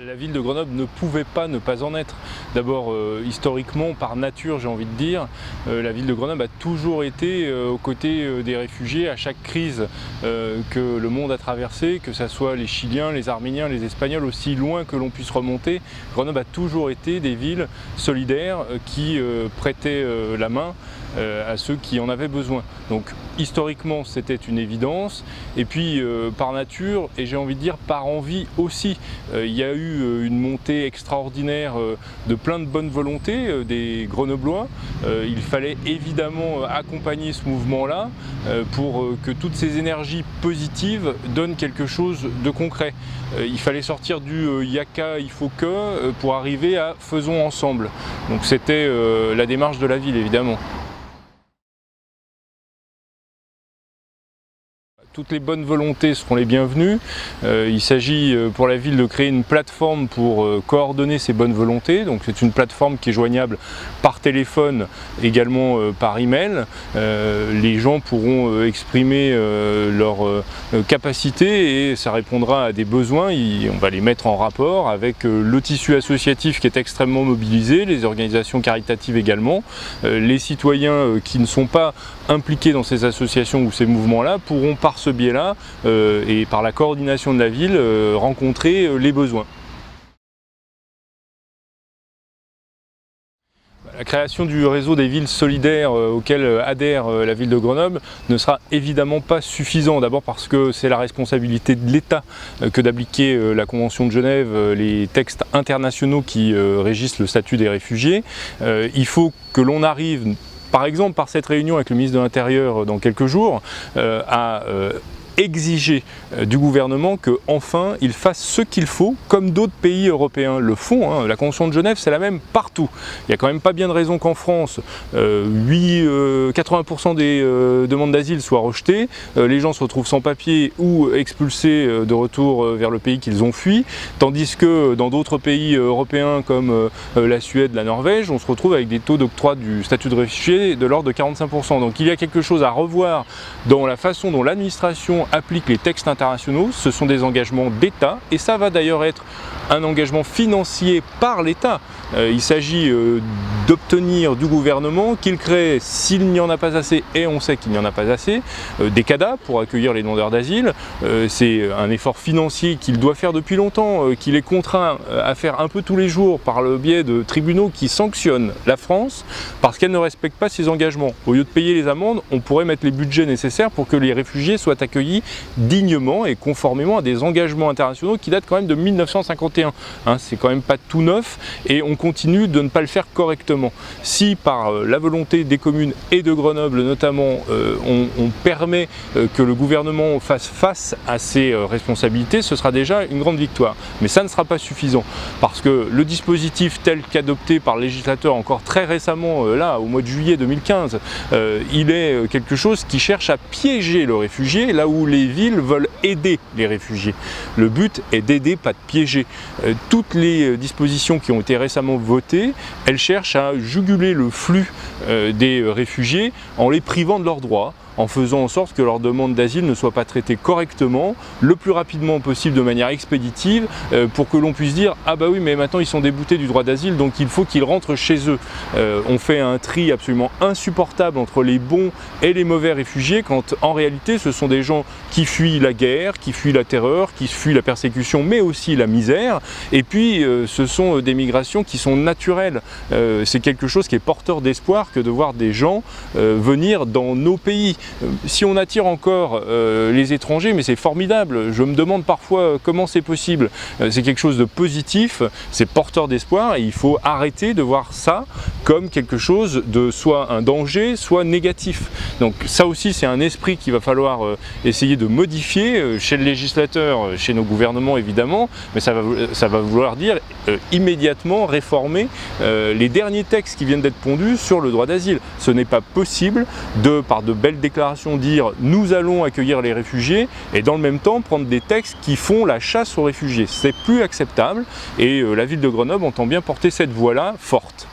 La ville de Grenoble ne pouvait pas ne pas en être. D'abord, historiquement, par nature, j'ai envie de dire, la ville de Grenoble a toujours été aux côtés des réfugiés à chaque crise que le monde a traversée, que ce soit les Chiliens, les Arméniens, les Espagnols, aussi loin que l'on puisse remonter. Grenoble a toujours été des villes solidaires qui prêtaient la main à ceux qui en avaient besoin. Donc historiquement c'était une évidence, et puis par nature, et j'ai envie de dire par envie aussi, il y a eu une montée extraordinaire de plein de bonne volonté des Grenoblois. Il fallait évidemment accompagner ce mouvement-là pour que toutes ces énergies positives donnent quelque chose de concret. Il fallait sortir du yaka, il faut que, pour arriver à faisons ensemble. Donc c'était la démarche de la ville évidemment. Toutes les bonnes volontés seront les bienvenues. Il s'agit pour la ville de créer une plateforme pour coordonner ces bonnes volontés. Donc c'est une plateforme qui est joignable par téléphone, également par email. Les gens pourront exprimer leurs capacités et ça répondra à des besoins. On va les mettre en rapport avec le tissu associatif qui est extrêmement mobilisé, les organisations caritatives également. Les citoyens qui ne sont pas impliqués dans ces associations ou ces mouvements-là pourront par ce biais-là et par la coordination de la ville rencontrer les besoins. La création du réseau des villes solidaires auquel adhère la ville de Grenoble ne sera évidemment pas suffisant. D'abord parce que c'est la responsabilité de l'État que d'appliquer la Convention de Genève, les textes internationaux qui régissent le statut des réfugiés. Il faut que l'on arrive, par exemple par cette réunion avec le ministre de l'Intérieur dans quelques jours, à exiger du gouvernement qu'enfin il fasse ce qu'il faut, comme d'autres pays européens le font. Hein. La Convention de Genève, c'est la même partout. Il n'y a quand même pas bien de raison qu'en France, 80% des demandes d'asile soient rejetées, les gens se retrouvent sans papier ou expulsés de retour vers le pays qu'ils ont fui, tandis que dans d'autres pays européens comme la Suède, la Norvège, on se retrouve avec des taux d'octroi du statut de réfugié de l'ordre de 45%. Donc il y a quelque chose à revoir dans la façon dont l'administration applique les textes internationaux. Ce sont des engagements d'État et ça va d'ailleurs être un engagement financier par l'État. Il s'agit d'obtenir du gouvernement qu'il crée, s'il n'y en a pas assez, et on sait qu'il n'y en a pas assez, des CADA pour accueillir les demandeurs d'asile. C'est un effort financier qu'il doit faire depuis longtemps, qu'il est contraint à faire un peu tous les jours par le biais de tribunaux qui sanctionnent la France parce qu'elle ne respecte pas ses engagements. Au lieu de payer les amendes, on pourrait mettre les budgets nécessaires pour que les réfugiés soient accueillis dignement et conformément à des engagements internationaux qui datent quand même de 1951. Hein, c'est quand même pas tout neuf et on continue de ne pas le faire correctement. Si par la volonté des communes et de Grenoble notamment, on permet que le gouvernement fasse face à ses responsabilités, ce sera déjà une grande victoire. Mais ça ne sera pas suffisant parce que le dispositif tel qu'adopté par le législateur encore très récemment, là au mois de juillet 2015, il est quelque chose qui cherche à piéger le réfugié là où les villes veulent aider les réfugiés. Le but est d'aider, pas de piéger. Toutes les dispositions qui ont été récemment votées, elles cherchent à juguler le flux des réfugiés en les privant de leurs droits, en faisant en sorte que leur demande d'asile ne soit pas traitée correctement, le plus rapidement possible de manière expéditive, pour que l'on puisse dire « Ah bah oui, mais maintenant ils sont déboutés du droit d'asile, donc il faut qu'ils rentrent chez eux ». On fait un tri absolument insupportable entre les bons et les mauvais réfugiés, quand en réalité ce sont des gens qui fuient la guerre, qui fuient la terreur, qui fuient la persécution, mais aussi la misère, et puis ce sont des migrations qui sont naturelles. C'est quelque chose qui est porteur d'espoir que de voir des gens venir dans nos pays. Si on attire encore les étrangers, mais c'est formidable, je me demande parfois comment c'est possible. C'est quelque chose de positif, c'est porteur d'espoir et il faut arrêter de voir ça comme quelque chose de soit un danger, soit négatif. Donc ça aussi c'est un esprit qu'il va falloir essayer de modifier chez le législateur, chez nos gouvernements évidemment, mais ça va vouloir dire immédiatement réformer les derniers textes qui viennent d'être pondus sur le droit d'asile. Ce n'est pas possible par de belles déclarations dire nous allons accueillir les réfugiés et dans le même temps prendre des textes qui font la chasse aux réfugiés. C'est plus acceptable et la ville de Grenoble entend bien porter cette voix-là forte.